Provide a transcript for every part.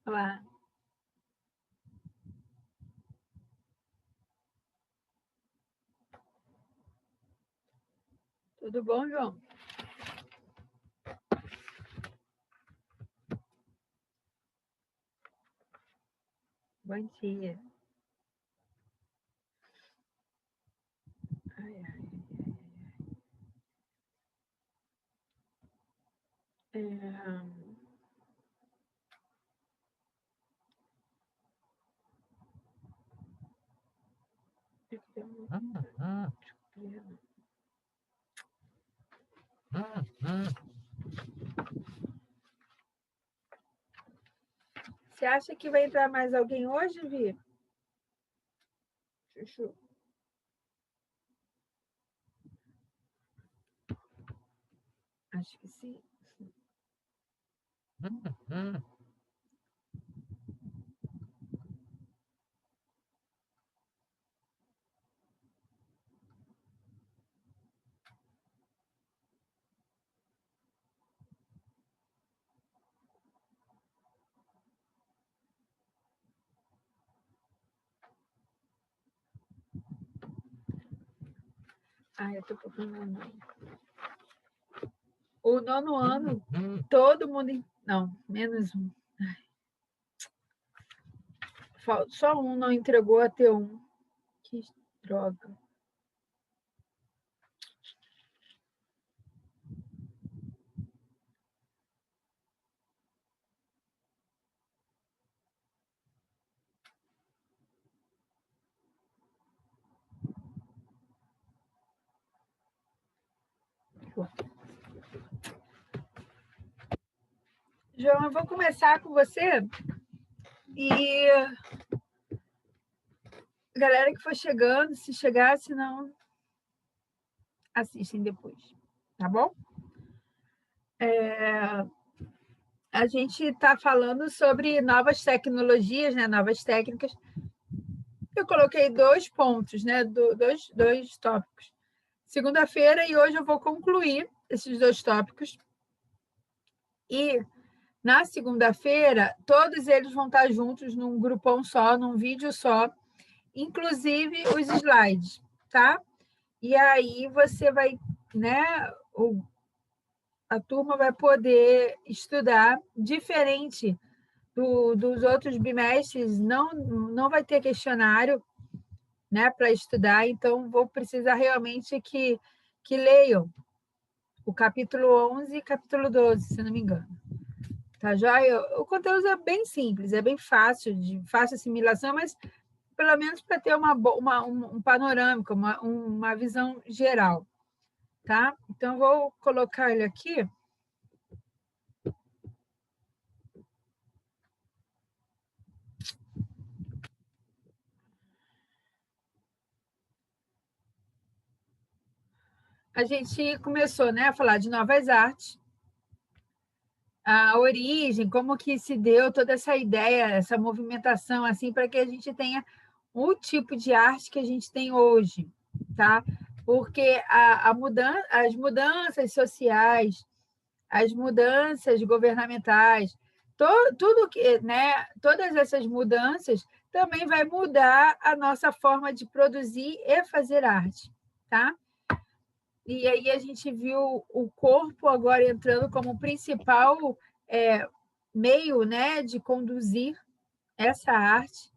Olá. Tudo bom, João? Bom dia. Ai, ai, Você acha que vai entrar mais alguém hoje, Vi? Chuchu. Acho que sim. Ai, eu tô procurando. O nono ano, todo mundo... Não, menos um. Só um não entregou a T1. Que droga. João, eu vou começar com você e a galera que for chegando, se chegar, se não, assistem depois, tá bom? A gente está falando sobre novas tecnologias, né? Novas técnicas. Eu coloquei 2 pontos, né? Dois tópicos. Segunda-feira e hoje eu vou concluir esses 2 tópicos. E na segunda-feira, todos eles vão estar juntos num grupão só, num vídeo só, inclusive os slides, tá? E aí você vai, né? A turma vai poder estudar diferente dos outros bimestres, não vai ter questionário, né, para estudar, então vou precisar realmente que leiam o capítulo 11 e capítulo 12, se não me engano. Tá joia? O conteúdo é bem simples, é bem fácil, de fácil assimilação, mas pelo menos para ter um panorâmico, uma visão geral, tá? Então, vou colocar ele aqui. A gente começou, né, a falar de novas artes, a origem, como que se deu toda essa ideia, essa movimentação, assim, para que a gente tenha o tipo de arte que a gente tem hoje, tá? Porque as mudanças sociais, as mudanças governamentais, tudo que, né, todas essas mudanças também vai mudar a nossa forma de produzir e fazer arte, tá? E aí a gente viu o corpo agora entrando como principal meio, né, de conduzir essa arte.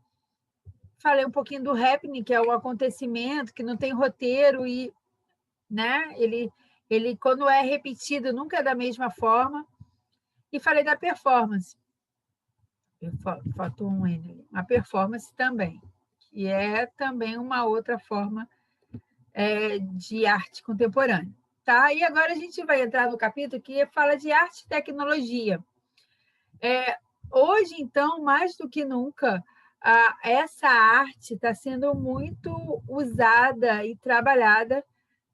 Falei um pouquinho do happening, que é o acontecimento que não tem roteiro e, né, ele quando é repetido nunca é da mesma forma. E falei da performance. Faltou um N, a performance também, que é também uma outra forma de arte contemporânea. Tá? E agora a gente vai entrar no capítulo que fala de arte e tecnologia. Hoje, então, mais do que nunca, essa arte está sendo muito usada e trabalhada,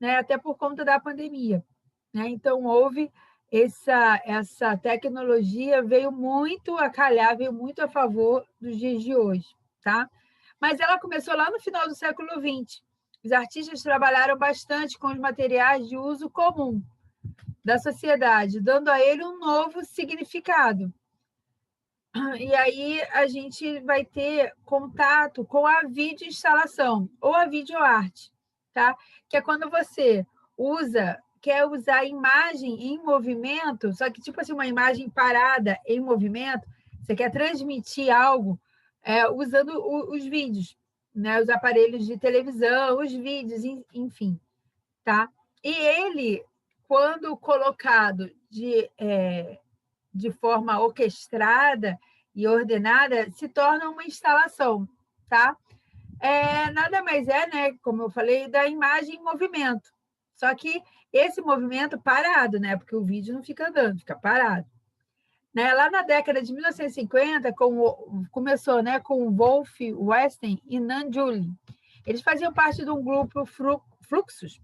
né, até por conta da pandemia. Né? Então, houve essa tecnologia, veio muito a calhar, veio muito a favor dos dias de hoje. Tá? Mas ela começou lá no final do século XX. Os artistas trabalharam bastante com os materiais de uso comum da sociedade, dando a ele um novo significado. E aí a gente vai ter contato com a videoinstalação ou a videoarte, tá? Que é quando você quer usar imagem em movimento, só que tipo assim, uma imagem parada em movimento, você quer transmitir algo usando os vídeos, né? Os aparelhos de televisão, os vídeos, enfim, tá? E ele, quando colocado de forma orquestrada e ordenada, se torna uma instalação, tá? Nada mais né, como eu falei, da imagem em movimento. Só que esse movimento parado, né, porque o vídeo não fica andando, fica parado. Né? Lá na década de 1950, começou né, com o Wolf Weston e Nan Julie. Eles faziam parte de um grupo Fluxus,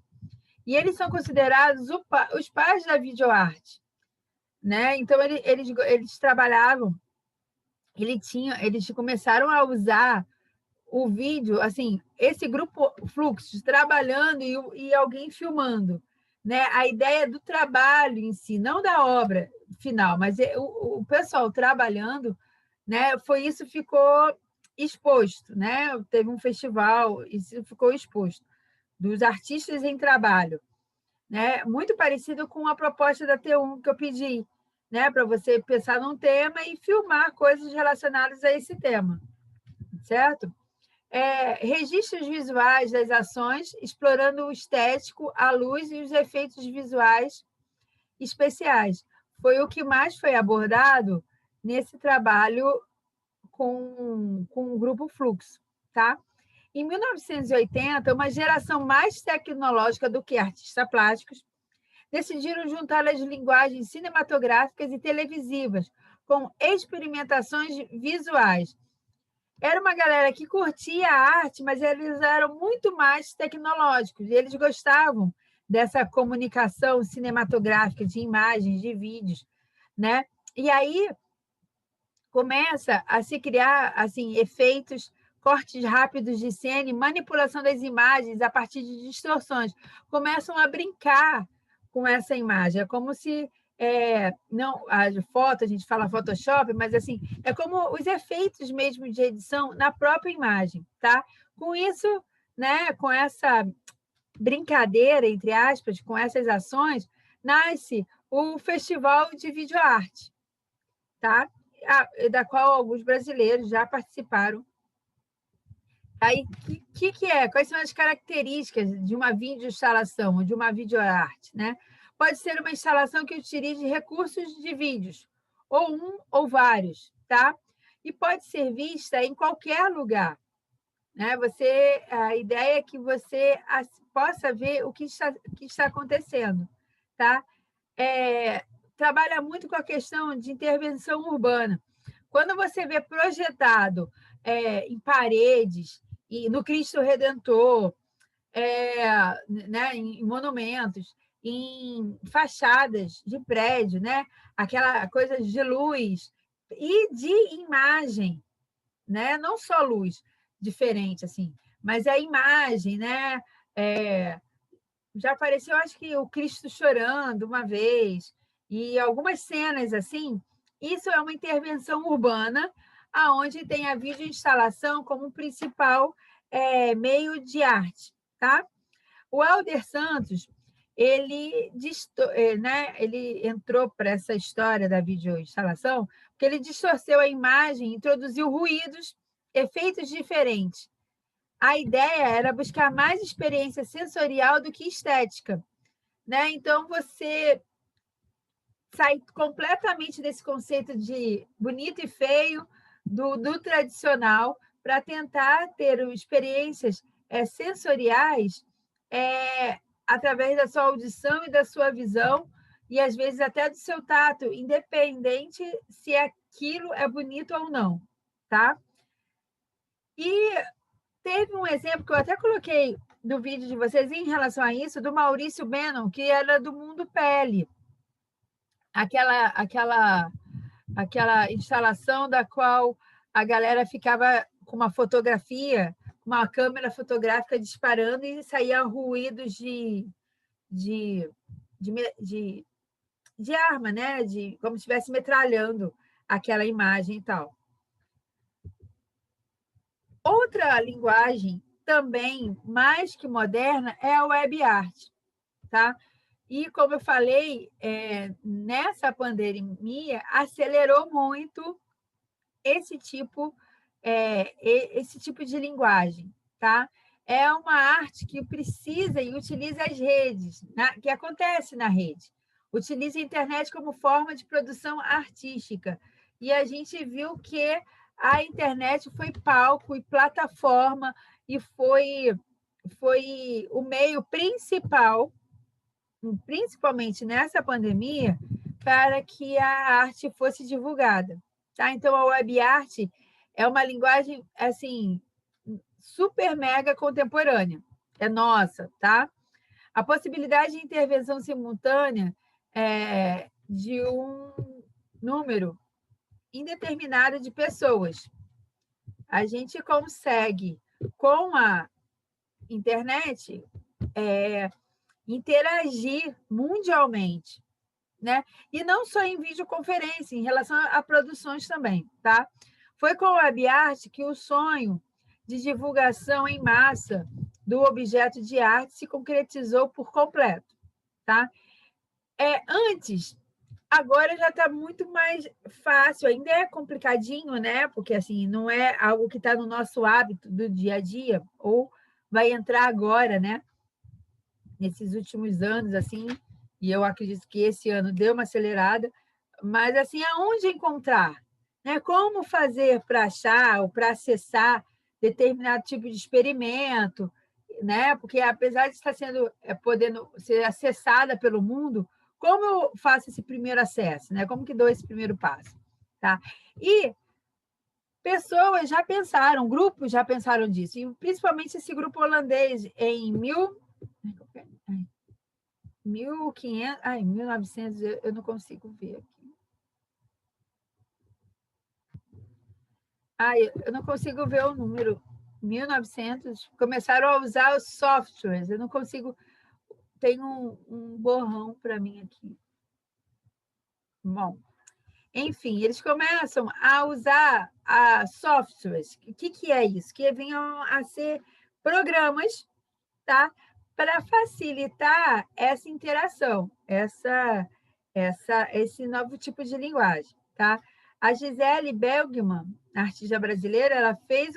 e eles são considerados os pais da videoarte. Né? Então, eles trabalhavam, eles começaram a usar o vídeo, assim, esse grupo Fluxo trabalhando e alguém filmando, né? A ideia do trabalho em si, não da obra final, mas o pessoal trabalhando, né? Isso ficou exposto, né? Teve um festival, isso ficou exposto dos artistas em trabalho, né? Muito parecido com a proposta da T1 que eu pedi, né? Para você pensar num tema e filmar coisas relacionadas a esse tema, certo? Registros visuais das ações, explorando o estético, a luz e os efeitos visuais especiais. Foi o que mais foi abordado nesse trabalho com o Grupo Fluxo. Tá? Em 1980, uma geração mais tecnológica do que artistas plásticos decidiram juntar as linguagens cinematográficas e televisivas com experimentações visuais. Era uma galera que curtia a arte, mas eles eram muito mais tecnológicos. E eles gostavam dessa comunicação cinematográfica, de imagens, de vídeos, né? E aí começa a se criar assim efeitos, cortes rápidos de cena e manipulação das imagens a partir de distorções. Começam a brincar com essa imagem. É como se não a foto, a gente fala Photoshop, mas assim, é como os efeitos mesmo de edição na própria imagem, tá? Com isso, né, com essa brincadeira, entre aspas, com essas ações, nasce o Festival de Videoarte, tá? Da qual alguns brasileiros já participaram. Aí, que é? Quais são as características de uma videoinstalação ou de uma videoarte, né? Pode ser uma instalação que utilize recursos de vídeos, ou um ou vários, tá? E pode ser vista em qualquer lugar, né? A ideia é que você possa ver o que está acontecendo, tá? Trabalha muito com a questão de intervenção urbana. Quando você vê projetado em paredes, e no Cristo Redentor, né, em monumentos, em fachadas de prédio, né, aquela coisa de luz e de imagem, né, não só luz diferente assim, mas a imagem, né, já apareceu, acho que o Cristo chorando uma vez e algumas cenas assim. Isso é uma intervenção urbana, aonde tem a videoinstalação como principal meio de arte, tá? O Helder Santos, ele entrou para essa história da videoinstalação porque ele distorceu a imagem, introduziu ruídos, efeitos diferentes. A ideia era buscar mais experiência sensorial do que estética, né? Então, você sai completamente desse conceito de bonito e feio, do tradicional, para tentar ter experiências sensoriais através da sua audição e da sua visão, e às vezes até do seu tato, independente se aquilo é bonito ou não, tá? E teve um exemplo que eu até coloquei no vídeo de vocês em relação a isso, do Maurício Bannon, que era do Mundo Pele. Aquela instalação da qual a galera ficava com uma fotografia, uma câmera fotográfica disparando e saía ruídos de arma, né? Como se estivesse metralhando aquela imagem e tal. Outra linguagem também mais que moderna é a web art, tá? E, como eu falei, nessa pandemia, acelerou muito esse tipo de linguagem, tá? É uma arte que precisa e utiliza as redes, que acontece na rede. Utiliza a internet como forma de produção artística. E a gente viu que a internet foi palco e plataforma e foi o meio principal, principalmente nessa pandemia, para que a arte fosse divulgada. Tá? Então, a web art é uma linguagem assim super mega contemporânea. É nossa, tá? A possibilidade de intervenção simultânea de um número indeterminado de pessoas. A gente consegue, com a internet, interagir mundialmente, né? E não só em videoconferência, em relação a produções também, tá? Foi com a web art que o sonho de divulgação em massa do objeto de arte se concretizou por completo, tá? Antes, agora já está muito mais fácil, ainda é complicadinho, né? Porque assim, não é algo que está no nosso hábito do dia a dia, ou vai entrar agora, né? Nesses últimos anos, assim, e eu acredito que esse ano deu uma acelerada, mas assim, aonde encontrar? Né? Como fazer para achar ou para acessar determinado tipo de experimento, né? Porque apesar de estar podendo ser acessada pelo mundo, como eu faço esse primeiro acesso? Né? Como que dou esse primeiro passo? Tá? E pessoas já pensaram, grupos já pensaram disso, e principalmente esse grupo holandês em 1500, 1900, eu não consigo ver aqui. Eu não consigo ver o número. 1900, começaram a usar os softwares, eu não consigo, tem um borrão para mim aqui. Bom, enfim, eles começam a usar softwares. O que é isso? Que venham a ser programas, tá? Para facilitar essa interação, esse novo tipo de linguagem, tá? A Gisele Belgman, artista brasileira, ela fez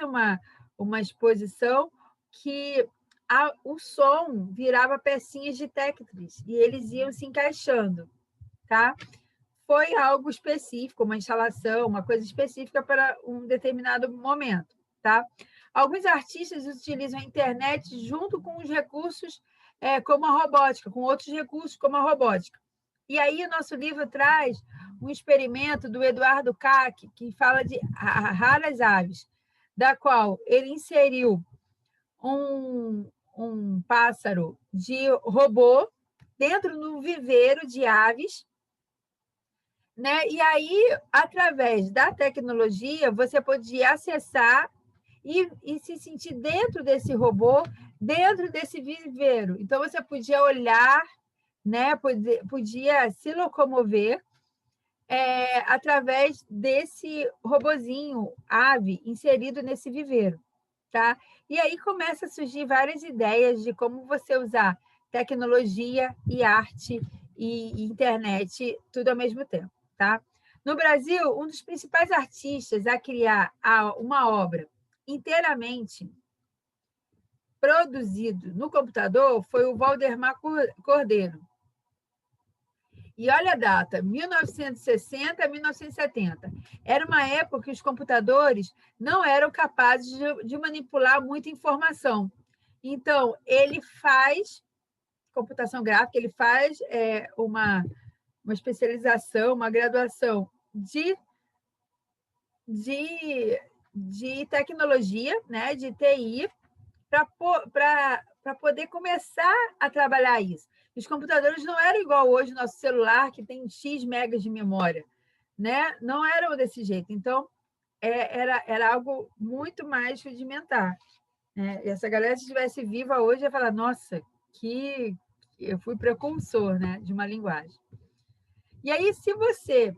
uma exposição que o som virava pecinhas de Tetris e eles iam se encaixando, tá? Foi algo específico, uma instalação, uma coisa específica para um determinado momento, tá? Alguns artistas utilizam a internet junto com os recursos como a robótica, com outros recursos como a robótica. E aí o nosso livro traz um experimento do Eduardo Kac, que fala de raras aves, da qual ele inseriu um pássaro de robô dentro do viveiro de aves, né? E aí, através da tecnologia, você podia acessar e se sentir dentro desse robô, dentro desse viveiro. Então, você podia olhar, né? Podia se locomover através desse robozinho, ave, inserido nesse viveiro. Tá? E aí começa a surgir várias ideias de como você usar tecnologia e arte e internet tudo ao mesmo tempo. Tá? No Brasil, um dos principais artistas a criar uma obra inteiramente produzido no computador foi o Valdemar Cordeiro. E olha a data, 1960 a 1970. Era uma época que os computadores não eram capazes de manipular muita informação. Então, ele faz computação gráfica, ele faz uma especialização, uma graduação de tecnologia, né, de TI, para poder começar a trabalhar isso. Os computadores não eram igual hoje, nosso celular, que tem X megas de memória, né? Não eram desse jeito. Então, era algo muito mais rudimentar. Né? E essa galera, se estivesse viva hoje, ia falar, nossa, que eu fui precursor, né, de uma linguagem. E aí, se você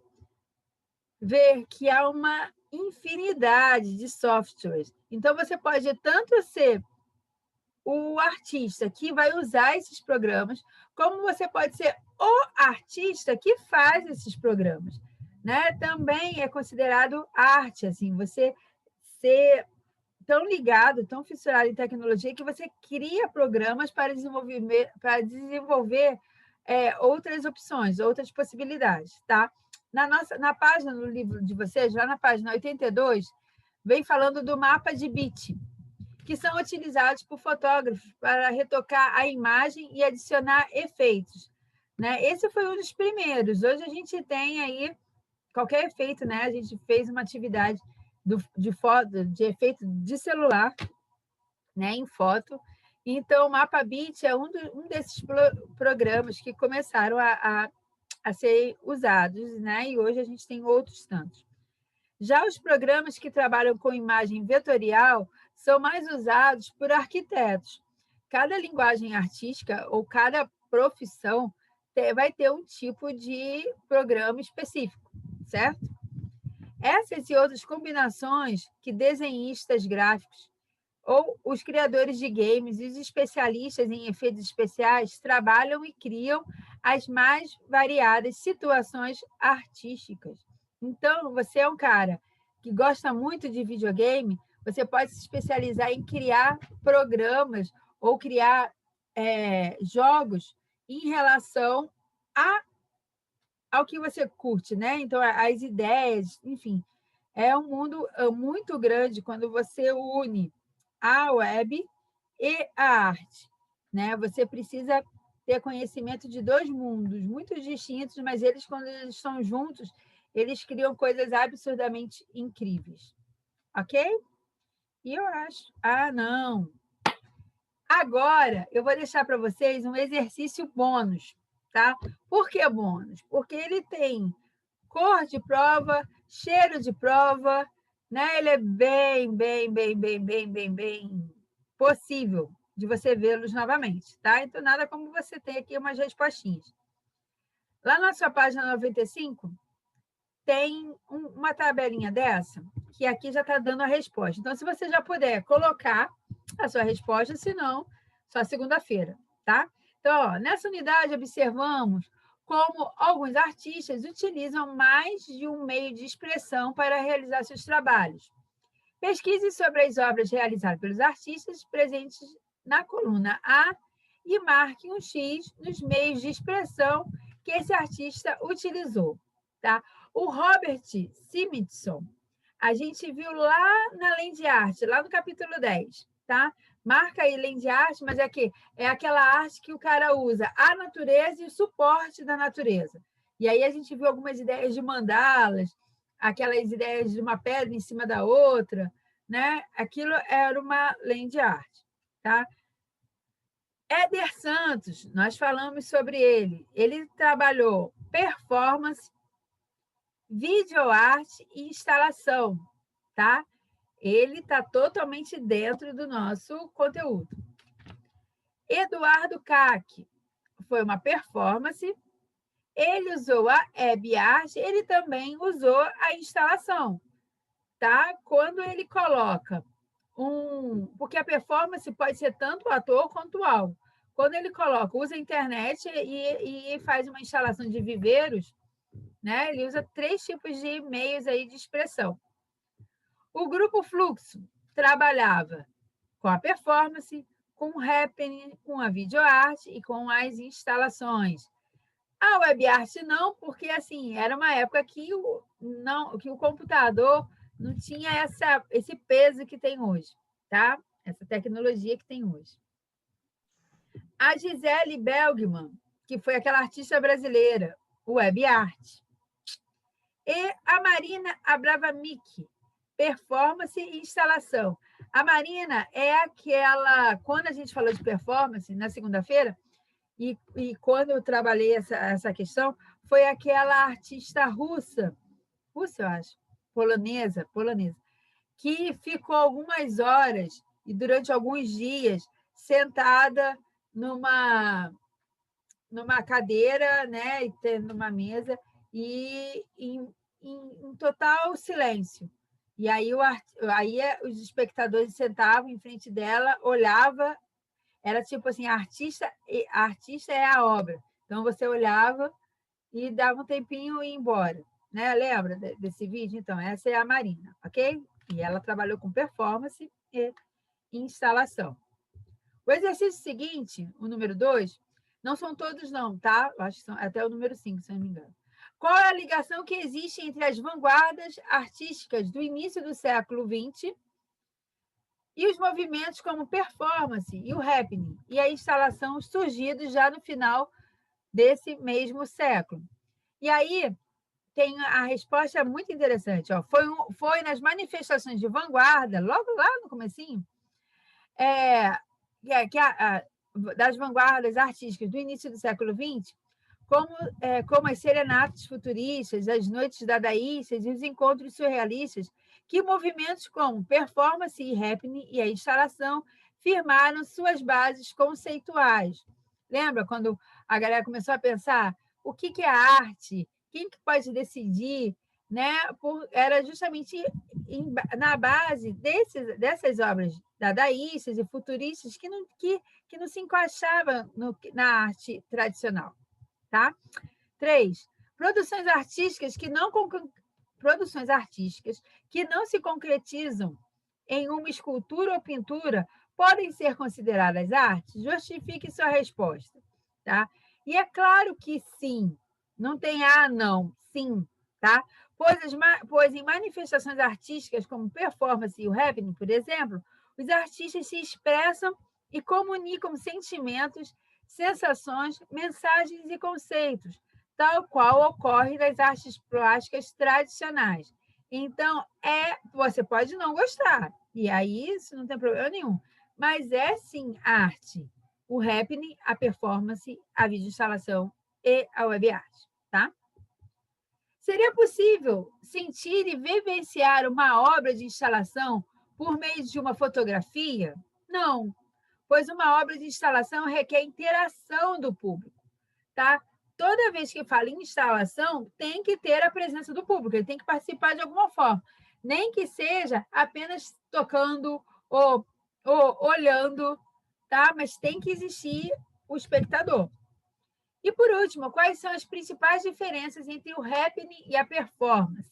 ver que há uma infinidade de softwares. Então, você pode tanto ser o artista que vai usar esses programas, como você pode ser o artista que faz esses programas, né? Também é considerado arte, assim, você ser tão ligado, tão fissurado em tecnologia que você cria programas para desenvolver outras opções, outras possibilidades, tá? Na página do livro de vocês, lá na página 82, vem falando do mapa de bit, que são utilizados por fotógrafos para retocar a imagem e adicionar efeitos, né? Esse foi um dos primeiros. Hoje a gente tem aí qualquer efeito, né? A gente fez uma atividade de foto, de efeito de celular, né? Em foto. Então, o MapaBit é um desses programas que começaram a ser usados, né? E hoje a gente tem outros tantos. Já os programas que trabalham com imagem vetorial são mais usados por arquitetos. Cada linguagem artística ou cada profissão vai ter um tipo de programa específico, certo? Essas e outras combinações que desenhistas gráficos ou os criadores de games e os especialistas em efeitos especiais trabalham e criam as mais variadas situações artísticas. Então, você é um cara que gosta muito de videogame, você pode se especializar em criar programas ou criar jogos em relação ao que você curte, né? Então, as ideias, enfim, é um mundo muito grande quando você une a web e a arte, né? Você precisa ter conhecimento de dois mundos muito distintos, mas eles, quando eles estão juntos, eles criam coisas absurdamente incríveis, ok? E eu acho... Ah, não! Agora, eu vou deixar para vocês um exercício bônus, tá? Por que bônus? Porque ele tem cor de prova, cheiro de prova, né? Ele é bem possível de você vê-los novamente, tá? Então, nada como você ter aqui umas respostinhas. Lá na sua página 95, tem uma tabelinha dessa, que aqui já está dando a resposta. Então, se você já puder colocar a sua resposta, senão, só segunda-feira, tá? Então, ó, nessa unidade, observamos como alguns artistas utilizam mais de um meio de expressão para realizar seus trabalhos. Pesquise sobre as obras realizadas pelos artistas presentes na coluna A e marque um X nos meios de expressão que esse artista utilizou. Tá? O Robert Simonson, a gente viu lá na Lente Arte, lá no capítulo 10. Tá? Marca aí Lente Arte, mas é aquela arte que o cara usa a natureza e o suporte da natureza. E aí a gente viu algumas ideias de mandalas, aquelas ideias de uma pedra em cima da outra, né? Aquilo era uma lente arte, tá? Éder Santos, nós falamos sobre ele. Ele trabalhou performance, videoarte e instalação, tá? Ele está totalmente dentro do nosso conteúdo. Eduardo Cac foi uma performance, ele usou a web art, ele também usou a instalação, tá? Quando ele coloca porque a performance pode ser tanto o ator quanto o algo. Quando ele usa a internet e faz uma instalação de viveiros, né? Ele usa 3 tipos de meios aí de expressão. O grupo Fluxo trabalhava com a performance, com o happening, com a videoarte e com as instalações. A web art não, porque assim, era uma época que o computador não tinha esse peso que tem hoje, tá? Essa tecnologia que tem hoje. A Gisele Belgman, que foi aquela artista brasileira, web art. E a Marina Abravamik, performance e instalação. A Marina é aquela... Quando a gente falou de performance, na segunda-feira, e quando eu trabalhei essa questão, foi aquela artista russa, eu acho, polonesa, que ficou algumas horas e durante alguns dias sentada numa cadeira, né, e tendo uma mesa e em total silêncio. E aí, os espectadores sentavam em frente dela, olhava, era tipo assim, a artista é a obra. Então, você olhava e dava um tempinho e ia embora. Né? Lembra desse vídeo? Então, essa é a Marina, ok? E ela trabalhou com performance e instalação. O exercício seguinte, o número 2, não são todos não, tá? Acho que são até o número 5, se não me engano. Qual é a ligação que existe entre as vanguardas artísticas do início do século XX e os movimentos como performance e o happening e a instalação surgidos já no final desse mesmo século? E aí tem a resposta muito interessante. Ó. Foi nas manifestações de vanguarda, logo lá no comecinho, das vanguardas artísticas do início do século XX, como as serenatas futuristas, as noites dadaístas e os encontros surrealistas, que movimentos como performance e happening e a instalação firmaram suas bases conceituais. Lembra quando a galera começou a pensar o que é arte? Quem que pode decidir? Né? Era justamente na base dessas obras dadaístas e futuristas que não se encaixavam na arte tradicional. Tá? 3. Produções artísticas que não se concretizam em uma escultura ou pintura podem ser consideradas artes? Justifique sua resposta. Tá? E é claro que sim. Não tem não. Sim. Tá? Pois em manifestações artísticas como performance e o happening, por exemplo, os artistas se expressam e comunicam sentimentos, sensações, mensagens e conceitos, tal qual ocorre nas artes plásticas tradicionais. Então, você pode não gostar, e aí isso não tem problema nenhum, mas é sim arte. O happening, a performance, a videoinstalação e a web art, tá? Seria possível sentir e vivenciar uma obra de instalação por meio de uma fotografia? Não, pois uma obra de instalação requer interação do público, tá? Toda vez que fala em instalação, tem que ter a presença do público, ele tem que participar de alguma forma, nem que seja apenas tocando ou olhando, tá? Mas tem que existir o espectador. E, por último, quais são as principais diferenças entre o happening e a performance?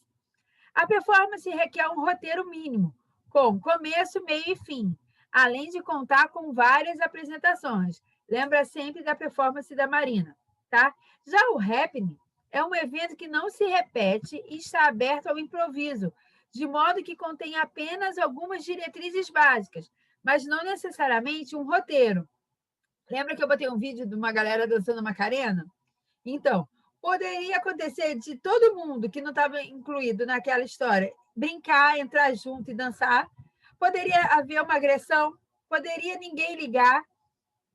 A performance requer um roteiro mínimo, com começo, meio e fim, além de contar com várias apresentações. Lembra sempre da performance da Marina, tá? Já o happening é um evento que não se repete e está aberto ao improviso, de modo que contém apenas algumas diretrizes básicas, mas não necessariamente um roteiro. Lembra que eu botei um vídeo de uma galera dançando Macarena? Então, poderia acontecer de todo mundo que não estava incluído naquela história brincar, entrar junto e dançar. Poderia haver uma agressão, poderia ninguém ligar,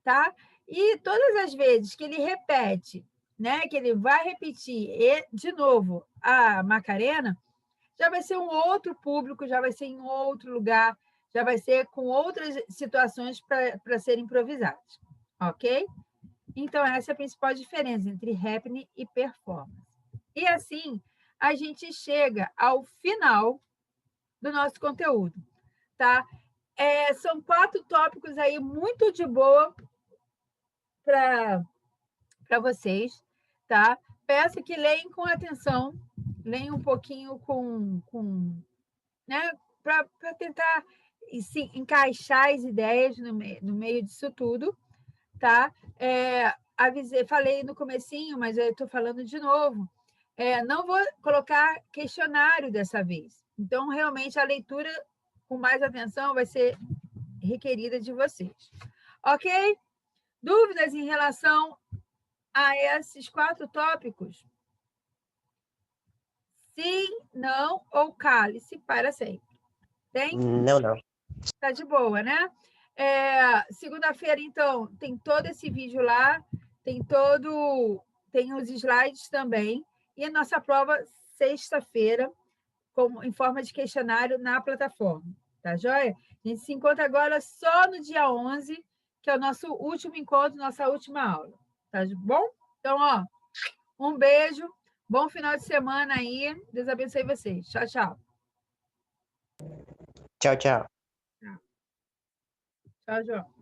tá? E todas as vezes que ele repete, né, que ele vai repetir de novo a Macarena, já vai ser um outro público, já vai ser em outro lugar, já vai ser com outras situações para serem improvisadas, ok? Então, essa é a principal diferença entre happening e performance. E assim, a gente chega ao final do nosso conteúdo, tá? São 4 tópicos aí muito de boa para vocês, tá? Peço que leiam com atenção, leiam um pouquinho né? Para tentar encaixar as ideias no meio disso tudo, tá? Falei no comecinho, mas eu estou falando de novo. Não vou colocar questionário dessa vez. Então, realmente, a leitura com mais atenção vai ser requerida de vocês. Ok? Dúvidas em relação a esses 4 tópicos? Sim, não ou cale-se para sempre. Tem? Não. Tá de boa, né? Segunda-feira, então, tem todo esse vídeo lá, tem os slides também, e a nossa prova sexta-feira, em forma de questionário na plataforma, tá joia? A gente se encontra agora só no dia 11, que é o nosso último encontro, nossa última aula, tá bom? Então, um beijo, Bom final de semana aí. Deus abençoe vocês. Tchau, tchau. Tchau, tchau. Tchau, João.